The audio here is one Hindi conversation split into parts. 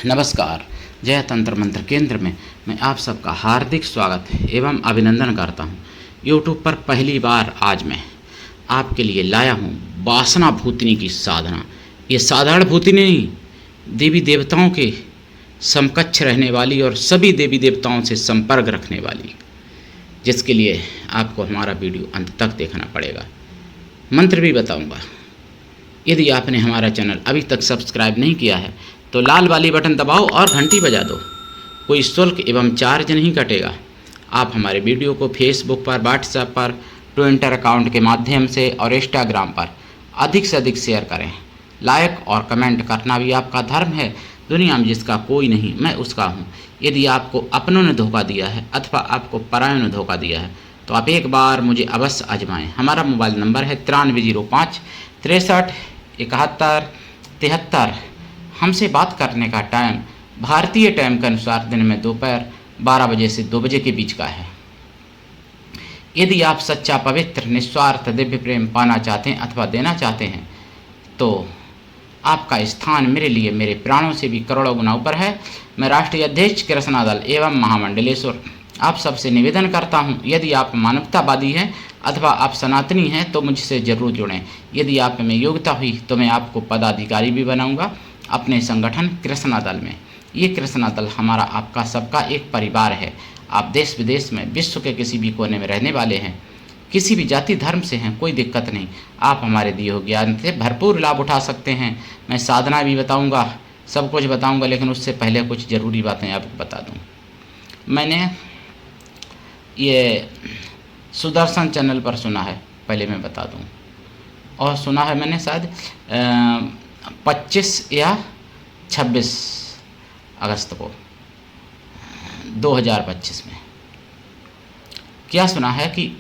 नमस्कार। जय तंत्र मंत्र केंद्र में मैं आप सबका हार्दिक स्वागत एवं अभिनंदन करता हूं। यूट्यूब पर पहली बार आज मैं आपके लिए लाया हूं वासना भूतनी की साधना। ये साधारण भूतनी नहीं, देवी देवताओं के समकक्ष रहने वाली और सभी देवी देवताओं से संपर्क रखने वाली, जिसके लिए आपको हमारा वीडियो अंत तक देखना पड़ेगा। मंत्र भी बताऊंगा। यदि आपने हमारा चैनल अभी तक सब्सक्राइब नहीं किया है तो लाल वाली बटन दबाओ और घंटी बजा दो। कोई शुल्क एवं चार्ज नहीं कटेगा। आप हमारे वीडियो को फेसबुक पर, व्हाट्सएप पर, ट्विटर अकाउंट के माध्यम से और इंस्टाग्राम पर अधिक से अधिक शेयर करें। लाइक और कमेंट करना भी आपका धर्म है। दुनिया में जिसका कोई नहीं, मैं उसका हूँ। यदि आपको अपनों ने धोखा दिया है अथवा आपको परायों ने धोखा दिया है तो आप एक बार मुझे अवश्य आजमाएं। हमारा मोबाइल नंबर है 9305 63 71 73। हमसे बात करने का टाइम भारतीय टाइम के अनुसार दिन में दोपहर 12 बजे से 2 बजे के बीच का है। यदि आप सच्चा, पवित्र, निस्वार्थ दिव्य प्रेम पाना चाहते हैं अथवा देना चाहते हैं तो आपका स्थान मेरे लिए मेरे प्राणों से भी करोड़ों गुना ऊपर है। मैं राष्ट्रीय अध्यक्ष कृष्णा दल एवं महामंडलेश्वर आप सबसे निवेदन करता हूं, यदि आप मानवतावादी हैं अथवा आप सनातनी हैं तो मुझसे जरूर जुड़ें। यदि आप में योग्यता हुई तो मैं आपको पदाधिकारी भी बनाऊंगा अपने संगठन कृष्णा दल में। ये कृष्णा दल हमारा आपका सबका एक परिवार है। आप देश विदेश में, विश्व के किसी भी कोने में रहने वाले हैं, किसी भी जाति धर्म से हैं, कोई दिक्कत नहीं। आप हमारे दिए हुए ज्ञान से भरपूर लाभ उठा सकते हैं। मैं साधना भी बताऊंगा, सब कुछ बताऊंगा, लेकिन उससे पहले कुछ ज़रूरी बातें आपको बता दूं। मैंने ये सुदर्शन चैनल पर सुना है, पहले मैं बता दूं, और सुना है मैंने शायद 25 या 26 अगस्त को 2025 में। क्या सुना है कि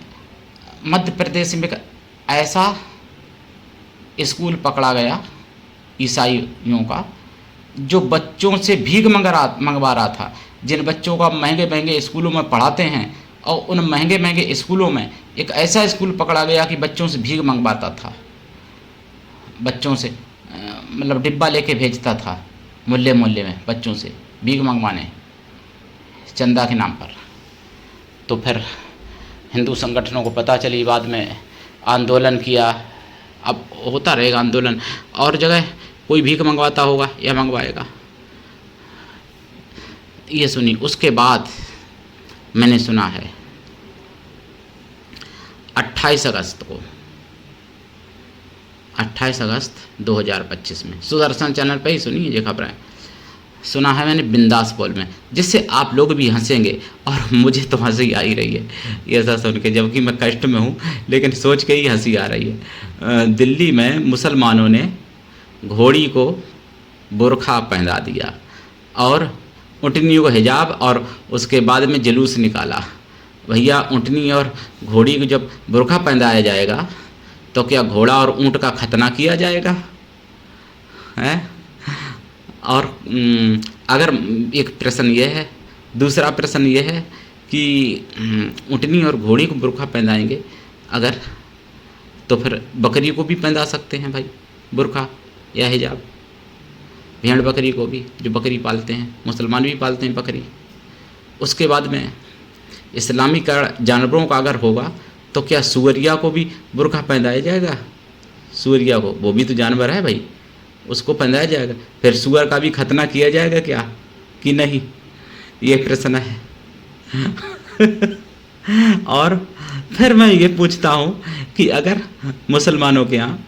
मध्य प्रदेश में ऐसा स्कूल पकड़ा गया ईसाइयों का जो बच्चों से भीख मंगवा रहा था। जिन बच्चों का महंगे महंगे स्कूलों में पढ़ाते हैं, और उन महंगे महंगे स्कूलों में एक ऐसा स्कूल पकड़ा गया कि बच्चों से भीख मंगवाता था। बच्चों से मतलब डिब्बा लेके भेजता था मोहल्ले में बच्चों से भीख मंगवाने चंदा के नाम पर। तो फिर हिंदू संगठनों को पता चली, बाद में आंदोलन किया। अब होता रहेगा आंदोलन, और जगह कोई भीख मंगवाता होगा या मंगवाएगा, ये सुनी। उसके बाद मैंने सुना है 28 अगस्त को, 28 अगस्त 2025 में सुदर्शन चैनल पे ही सुनी ये खबरें। सुना है मैंने बिंदास बोल में, जिससे आप लोग भी हंसेंगे और मुझे तो हंसी आ ही रही है ये ऐसा सुन के, जबकि मैं कष्ट में हूँ, लेकिन सोच के ही हंसी आ रही है। दिल्ली में मुसलमानों ने घोड़ी को बुर्खा पहना दिया और ऊँटनियों को हिजाब, और उसके बाद में जुलूस निकाला। भैया, ऊँटनी और घोड़ी को जब बुर्खा पहनाया जाएगा तो क्या घोड़ा और ऊँट का खतना किया जाएगा है? और अगर एक प्रश्न ये है, दूसरा प्रश्न ये है कि ऊँटनी और घोड़ी को बुर्खा पहनाएंगे अगर, तो फिर बकरी को भी पहना सकते हैं भाई बुर्खा या हिजाब। भेड़ बकरी को भी, जो बकरी पालते हैं, मुसलमान भी पालते हैं बकरी। उसके बाद में इस्लामी जानवरों का अगर होगा तो क्या सुअरिया को भी बुर्खा पहनाया जाएगा? सुअरिया को, वो भी तो जानवर है भाई, उसको पहनाया जाएगा। फिर सुअर का भी खतना किया जाएगा क्या कि नहीं, ये प्रश्न है। और फिर मैं ये पूछता हूँ कि अगर मुसलमानों के यहाँ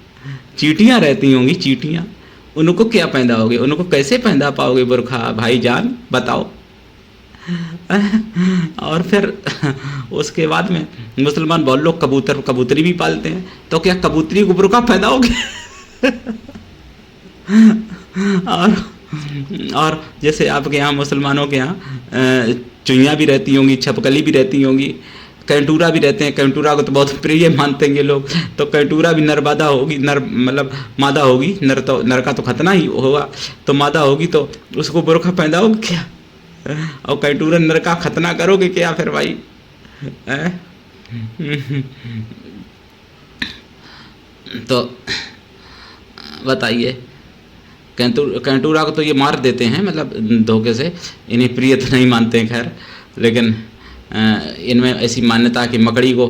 चींटियाँ रहती होंगी, चींटियाँ, उनको क्या पहनाओगे? उनको कैसे पहना पाओगे बुर्खा भाईजान, बताओ। और फिर उसके बाद में मुसलमान बहुत लोग कबूतरी भी पालते हैं, तो क्या कबूतरी को बुर्खा पहनाओगे? और जैसे आपके यहाँ मुसलमानों के यहाँ चुईयाँ भी रहती होंगी, छपकली भी रहती होंगी, कैंटूरा भी रहते हैं। कैंटूरा को तो बहुत प्रिय मानते हैं ये लोग, तो कैंटूरा भी नरमादा होगी, मतलब मादा होगी, नर का तो खतना ही होगा, तो मादा होगी तो उसको बुर्खा पहनाओगे क्या? और कैंटूरा नर का खतना करोगे क्या फिर भाई? तो बताइए कैंटूरा को तो ये मार देते हैं, मतलब धोखे से, इन्हें प्रिय तो नहीं मानते हैं खैर, लेकिन इनमें ऐसी मान्यता कि मकड़ी को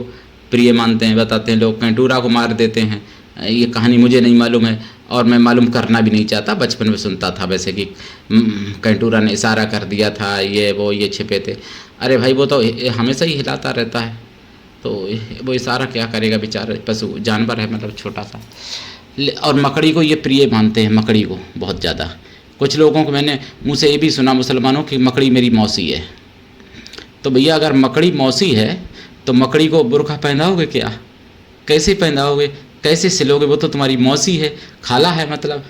प्रिय मानते हैं, बताते हैं लोग, कैंटूरा को मार देते हैं। ये कहानी मुझे नहीं मालूम है और मैं मालूम करना भी नहीं चाहता, बचपन में सुनता था वैसे कि कैंटूरा ने इशारा कर दिया था, ये वो ये छिपे थे। अरे भाई वो तो हमेशा ही हिलाता रहता है, तो वो इशारा क्या करेगा, बेचारा पशु जानवर है, मतलब छोटा सा। और मकड़ी को ये प्रिय मानते हैं, मकड़ी को बहुत ज़्यादा। कुछ लोगों को मैंने मुँह से ये भी सुना मुसलमानों की मकड़ी मेरी मौसी है। तो भैया अगर मकड़ी मौसी है तो मकड़ी को बुर्का पहनाओगे क्या? कैसे पहनाओगे, कैसे सिलोगे? वो तो तुम्हारी मौसी है, खाला है, मतलब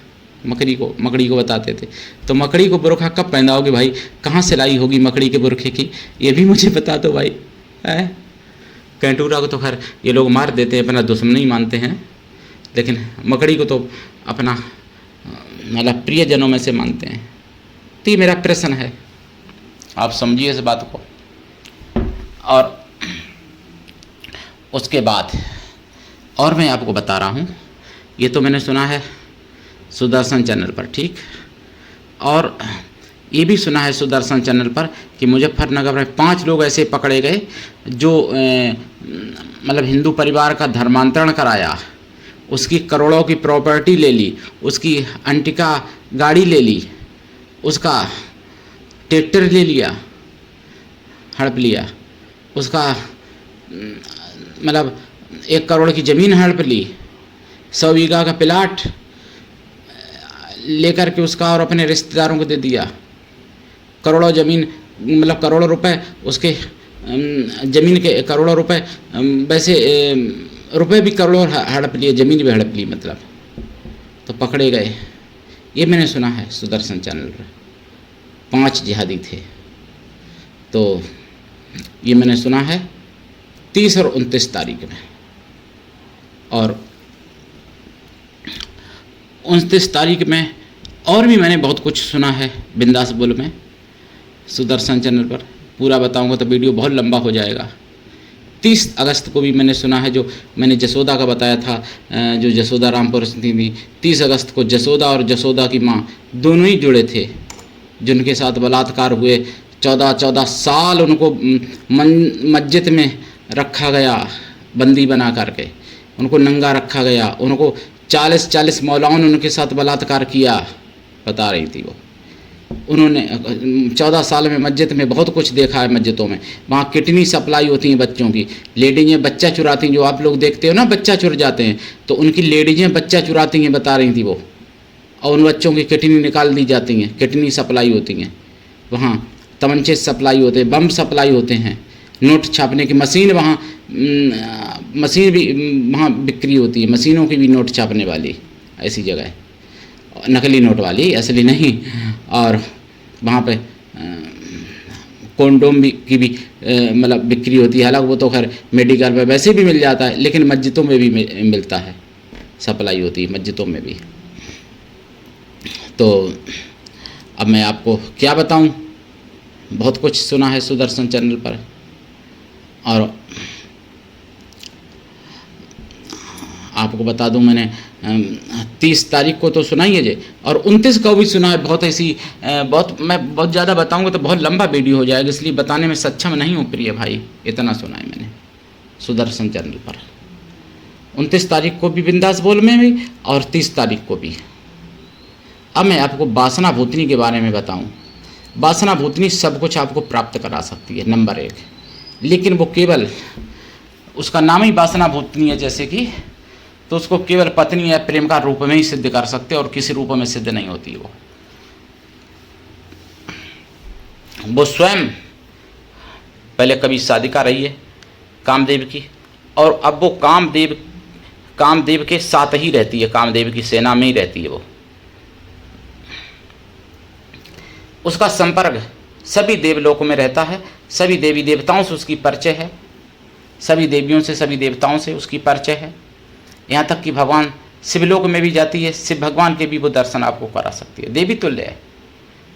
मकड़ी को बताते थे। तो मकड़ी को बुर्का कब पहनाओगे भाई? कहाँ सिलाई होगी मकड़ी के बुरखे की, ये भी मुझे बता दो भाई। है कैंटूरा को तो खैर ये लोग मार देते हैं, अपना दुश्मन ही मानते हैं, लेकिन मकड़ी को तो अपना मतलब प्रियजनों में से मानते हैं। तो ये मेरा प्रश्न है, आप समझिए इस बात को। और उसके बाद और मैं आपको बता रहा हूँ, ये तो मैंने सुना है सुदर्शन चैनल पर, ठीक, और ये भी सुना है सुदर्शन चैनल पर कि मुजफ्फरनगर में 5 लोग ऐसे पकड़े गए जो मतलब हिंदू परिवार का धर्मांतरण कराया, उसकी करोड़ों की प्रॉपर्टी ले ली, उसकी अंटिका गाड़ी ले ली, उसका ट्रैक्टर ले लिया, हड़प लिया, उसका मतलब 1 करोड़ की ज़मीन हड़प ली, 100 बीघा का प्लाट लेकर के उसका और अपने रिश्तेदारों को दे दिया, करोड़ों ज़मीन मतलब करोड़ों रुपए उसके ज़मीन के करोड़ों रुपए, वैसे रुपए भी करोड़ों हड़प लिए, ज़मीन भी हड़प ली, मतलब तो पकड़े गए। ये मैंने सुना है सुदर्शन चैनल पर, 5 जिहादी थे। तो ये मैंने सुना है 30 और 29 तारीख में, और 29 तारीख में और भी मैंने बहुत कुछ सुना है बिंदास बोल में सुदर्शन चैनल पर। पूरा बताऊंगा तो वीडियो बहुत लंबा हो जाएगा। 30 अगस्त को भी मैंने सुना है, जो मैंने जसोदा का बताया था, जो जसोदा रामपुर स्थिति थी, 30 अगस्त को जसोदा और जसोदा की माँ दोनों ही जुड़े थे, जिनके साथ बलात्कार हुए। 14 साल उनको मस्जिद में रखा गया, बंदी बना करके उनको नंगा रखा गया, उनको 40 मौलाओं ने उनके साथ बलात्कार किया, बता रही थी वो। उन्होंने 14 साल में मस्जिद में बहुत कुछ देखा है। मस्जिदों में वहाँ किडनी सप्लाई होती हैं बच्चों की, लेडीजें बच्चा चुराती हैं, जो आप लोग देखते हो ना बच्चा चुर जाते हैं, तो उनकी लेडीजें बच्चा चुराती हैं, बता रही थी वो, और उन बच्चों की किडनी निकाल दी जाती हैं, किडनी सप्लाई होती हैं वहाँ, तमंचे सप्लाई होते हैं, बम सप्लाई होते हैं, नोट छापने की मशीन वहाँ मशीन भी वहाँ बिक्री होती है, मशीनों की भी नोट छापने वाली ऐसी जगह है, नकली नोट वाली, असली नहीं। और वहाँ पे कॉन्डोम भी की भी मतलब बिक्री होती है। हालांकि वो तो खैर मेडिकल में वैसे भी मिल जाता है, लेकिन मस्जिदों में भी मिलता है, सप्लाई होती है मस्जिदों में भी। तो अब मैं आपको क्या बताऊं, बहुत कुछ सुना है सुदर्शन चैनल पर। और आपको बता दूं, मैंने 30 तारीख को तो सुना ही है जे, और 29 को भी सुना है। बहुत ऐसी मैं बहुत ज़्यादा बताऊंगा तो बहुत लंबा वीडियो हो जाएगा, इसलिए बताने में सक्षम नहीं हूँ प्रिय भाई। इतना सुना है मैंने सुदर्शन चैनल पर, 29 तारीख को भी बिंदास बोल में भी, और 30 तारीख को भी। अब मैं आपको वासना भूतनी के बारे में बताऊं। वासना भूतनी सब कुछ आपको प्राप्त करा सकती है, नंबर 1, लेकिन वो केवल, उसका नाम ही वासना भूतनी है जैसे कि, तो उसको केवल पत्नी या प्रेम का रूप में ही सिद्ध कर सकते, और किसी रूप में सिद्ध नहीं होती। वो स्वयं पहले कभी साधिका रही है कामदेव की, और अब वो कामदेव के साथ ही रहती है, कामदेव की सेना में ही रहती है वो। उसका संपर्क सभी देवलोकों में रहता है, सभी देवी देवताओं से उसकी परिचय है, सभी देवियों से सभी देवताओं से उसकी परिचय है, यहाँ तक कि भगवान शिवलोक में भी जाती है, शिव भगवान के भी वो दर्शन आपको करा सकती है। देवी तुल्य है,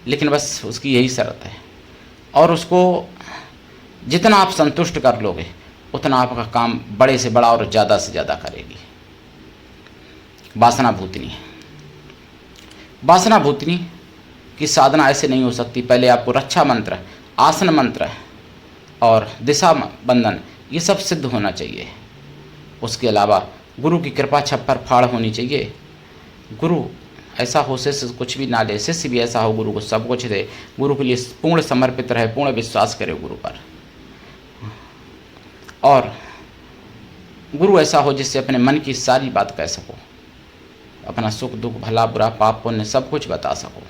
लेकिन बस उसकी यही शर्त है, और उसको जितना आप संतुष्ट कर लोगे उतना आपका काम बड़े से बड़ा और ज़्यादा से ज़्यादा करेगी। वासना भूतनी वासना भूतनी की साधना ऐसे नहीं हो सकती। पहले आपको रक्षा मंत्र, आसन मंत्र और दिशा बंधन ये सब सिद्ध होना चाहिए। उसके अलावा गुरु की कृपा छप्पर फाड़ होनी चाहिए। गुरु ऐसा हो शिष्य कुछ भी ना ले, शिष्य भी ऐसा हो गुरु को सब कुछ दे, गुरु के लिए पूर्ण समर्पित रहे, पूर्ण विश्वास करे गुरु पर। और गुरु ऐसा हो जिससे अपने मन की सारी बात कह सको, अपना सुख दुख भला बुरा पाप पुण्य सब कुछ बता सको।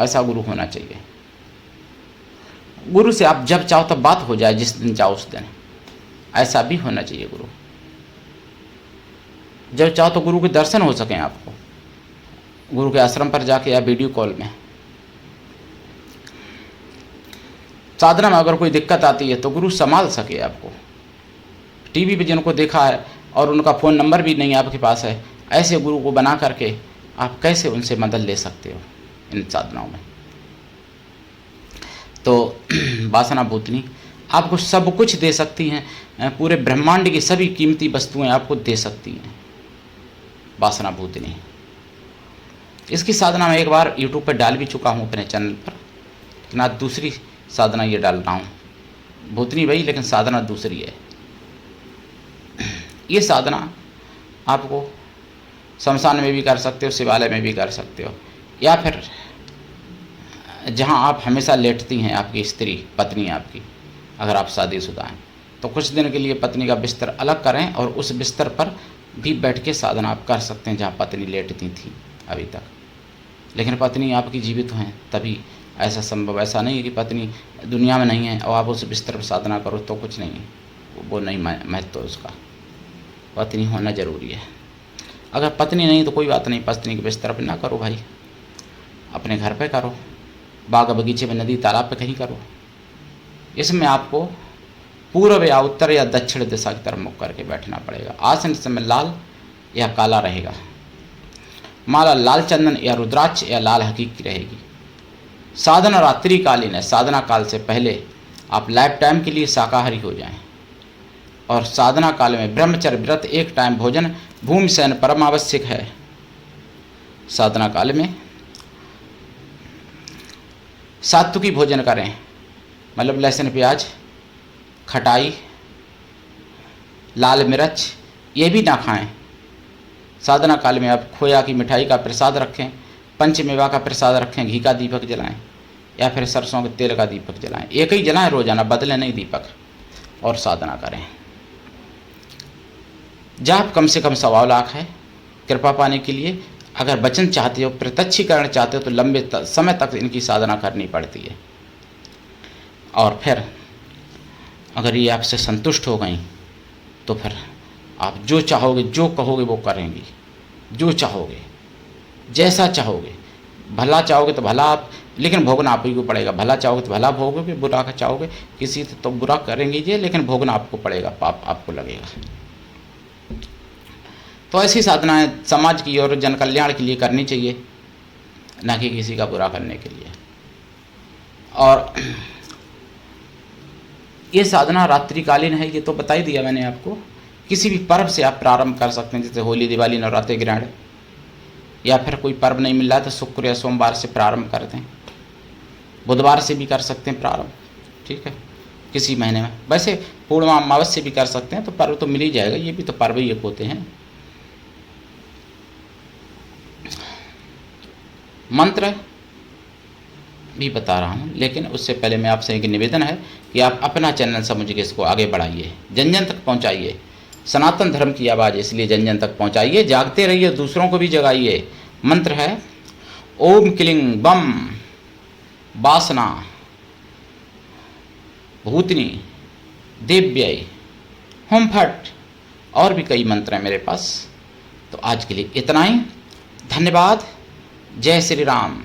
ऐसा गुरु होना चाहिए। गुरु से आप जब चाहो तब बात हो जाए, जिस दिन चाहो उस दिन। ऐसा भी होना चाहिए गुरु। जब चाहो तो गुरु के दर्शन हो सकें आपको, गुरु के आश्रम पर जाके या वीडियो कॉल में। साधना में अगर कोई दिक्कत आती है तो गुरु संभाल सके आपको। टीवी पे जिनको देखा है और उनका फ़ोन नंबर भी नहीं आपके पास है, ऐसे गुरु को बना करके आप कैसे उनसे मदद ले सकते हो इन साधनाओं में। तो वासना भूतनी आपको सब कुछ दे सकती हैं, पूरे ब्रह्मांड की सभी कीमती वस्तुएं आपको दे सकती हैं वासना भूतनी। इसकी साधना मैं एक बार YouTube पर डाल भी चुका हूँ अपने चैनल पर, लेकिन आज दूसरी साधना ये डाल रहा हूँ। भूतनी वही लेकिन साधना दूसरी है। ये साधना आपको शमशान में भी कर सकते हो, शिवालय में भी कर सकते हो, या फिर जहाँ आप हमेशा लेटती हैं आपकी स्त्री पत्नी आपकी, अगर आप शादीशुदा हैं तो कुछ दिन के लिए पत्नी का बिस्तर अलग करें और उस बिस्तर पर भी बैठ के साधना आप कर सकते हैं जहाँ पत्नी लेटती थी अभी तक। लेकिन पत्नी आपकी जीवित हैं तभी ऐसा संभव। ऐसा नहीं है कि पत्नी दुनिया में नहीं है और आप उस बिस्तर पर साधना करो तो कुछ नहीं, वो नहीं महत्व उसका। पत्नी होना जरूरी है। अगर पत्नी नहीं तो कोई बात नहीं, पत्नी के बिस्तर पर ना करो भाई, अपने घर पे करो, बाग बगीचे में, नदी तालाब पे कहीं करो। इसमें आपको पूर्व या उत्तर या दक्षिण दिशा की तरफ मुख करके बैठना पड़ेगा। आसन इस समय लाल या काला रहेगा। माला लाल चंदन या रुद्राक्ष या लाल हकीक की रहेगी। साधना रात्रिकालीन है। साधना काल से पहले आप लाइफ टाइम के लिए शाकाहारी हो जाएं। और साधना काल में ब्रह्मचर्य व्रत, एक टाइम भोजन, भूमि शयन परम आवश्यक है। साधना काल में सात्विकी भोजन करें, मतलब लहसुन प्याज, खटाई, लाल मिर्च ये भी ना खाएं। साधना काल में आप खोया की मिठाई का प्रसाद रखें, पंचमेवा का प्रसाद रखें, घी का दीपक जलाएं या फिर सरसों के तेल का दीपक जलाएं। एक ही जलाएं रोजाना, बदले नहीं दीपक, और साधना करें। जाप कम से कम 1.25 लाख है। कृपा पाने के लिए अगर वचन चाहते हो, प्रत्यक्षीकरण चाहते हो तो लंबे समय तक इनकी साधना करनी पड़ती है। और फिर अगर ये आपसे संतुष्ट हो गई तो फिर आप जो चाहोगे, जो कहोगे वो करेंगी। जो चाहोगे, जैसा चाहोगे, भला चाहोगे तो भला आप, लेकिन भोगना आप ही को पड़ेगा। भला चाहोगे तो भला भोगोगे, बुरा का चाहोगे किसी तो बुरा करेंगे ये, लेकिन भोगना आपको पड़ेगा, पाप आपको लगेगा। तो ऐसी साधनाएं समाज की और जन कल्याण के लिए करनी चाहिए, ना कि किसी का बुरा करने के लिए। और ये साधना रात्रिकालीन है, ये तो बता ही दिया मैंने आपको। किसी भी पर्व से आप प्रारंभ कर सकते हैं, जैसे होली, दिवाली, नवरात्रि, ग्रहण, या फिर कोई पर्व नहीं मिल रहा तो शुक्र या सोमवार से प्रारंभ करते हैं। बुधवार से भी कर सकते हैं प्रारंभ, ठीक है, किसी महीने में। वैसे पूर्णिमा अमावस्या से भी कर सकते हैं, तो पर्व तो मिल ही जाएगा। ये भी तो पर्व ही एक होते हैं। मंत्र भी बता रहा हूँ, लेकिन उससे पहले मैं आपसे एक निवेदन है कि आप अपना चैनल समझ के इसको आगे बढ़ाइए, जन जन तक पहुँचाइए। सनातन धर्म की आवाज़, इसलिए जन जन तक पहुँचाइए। जागते रहिए, दूसरों को भी जगाइए। मंत्र है ओम क्लीं बम वासना भूतनी देव्यै हुम फट। और भी कई मंत्र हैं मेरे पास। तो आज के लिए इतना ही। धन्यवाद। जय श्री राम।